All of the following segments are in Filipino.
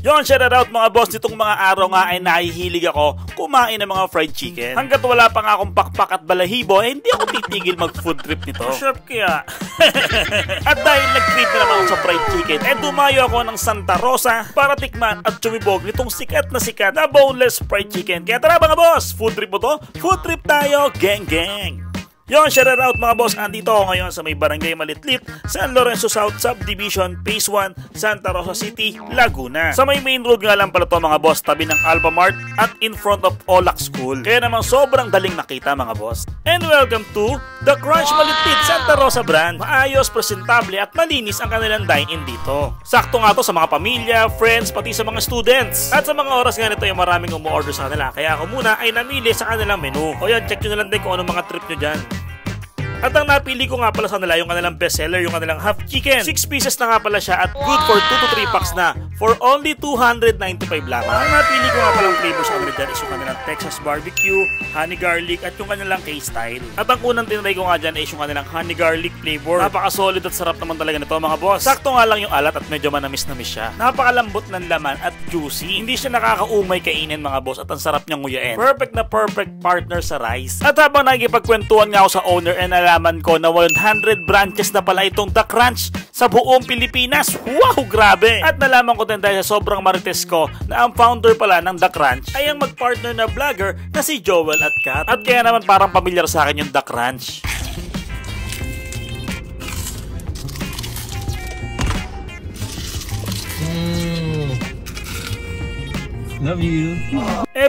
Yon, shoutout mga boss, nitong mga araw nga ay nahihilig ako kumain ng mga fried chicken. Hanggat wala pa nga akong pakpak at balahibo, hindi ako titigil mag food trip nito. Sharp kaya. At dahil nag-trip na naman ako sa fried chicken, dumayo ako ng Santa Rosa para tikman at sumibog nitong sikat na boneless fried chicken. Kaya tara mga boss, food trip mo to? Food trip tayo, gang gang! Yon, shoutout mga boss, andito ako ngayon sa may Barangay Malitlit, San Lorenzo South Subdivision, Phase 1, Santa Rosa City, Laguna. Sa may main road nga lang pala to mga boss, tabi ng Alpha Mart at in front of Olac School. Kaya naman sobrang daling nakita mga boss. And welcome to The Crunch Malitlit Santa Rosa brand. Maayos, presentable at malinis ang kanilang dine-in dito. Sakto nga to sa mga pamilya, friends, pati sa mga students. At sa mga oras nga nito ay maraming umu-order sa kanila. Kaya ako muna ay namili sa kanilang menu. O yan, check nyo na lang din kung anong mga trip nyo dyan. At ang napili ko nga pala sa kanila yung kanilang bestseller, yung kanilang half chicken. 6 pieces na nga pala siya at good for 2 to 3 packs na for only 295 lamang. Ang napili ko nga palang flavor sa kanila dyan is yung kanilang Texas barbecue, honey garlic at yung kanilang K-style. At ang unang tinry ko nga dyan is yung kanilang honey garlic flavor. Napaka-solid at sarap naman talaga nito mga boss. Sakto nga lang yung alat at medyo manamis-namis siya. Napakalambot ng laman at juicy. Hindi siya nakakaumay kainin mga boss at ang sarap niyang nguyain. Perfect partner sa rice. At habang nakikipagkwentuhan nga ako sa owner and nalaman ko na 100 branches na pala itong The Crunch sa buong Pilipinas. Wow, grabe! At nalaman ko din dahil sa sobrang marites ko na ang founder pala ng The Crunch ay ang magpartner na vlogger na si Joel at Kat. At kaya naman parang pamilyar sa akin yung The Crunch. Love you.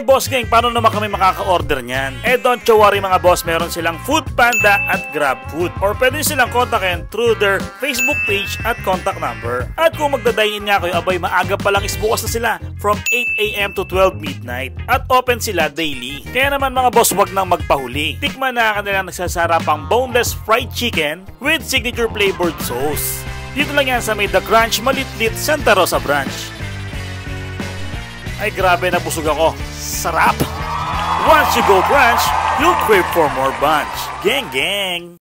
Boss gang, paano naman kami makaka-order niyan? Don't you worry mga boss, meron silang Foodpanda at GrabFood. Or pwede silang kontakin through their Facebook page at contact number. At kung magdadine-in nga kayo, abay maaga pa lang is bukas na sila from 8 AM to 12 midnight. At open sila daily. Kaya naman mga boss, wag nang magpahuli. Tikman na kanilang nagsasarapang boneless fried chicken with signature flavored sauce. Dito lang yan sa may The Crunch Malitlit Santa Rosa branch. Ay grabe, nabusog ako. Sarap! Once you go crunch, you'll crave for more bunch. Gang gang!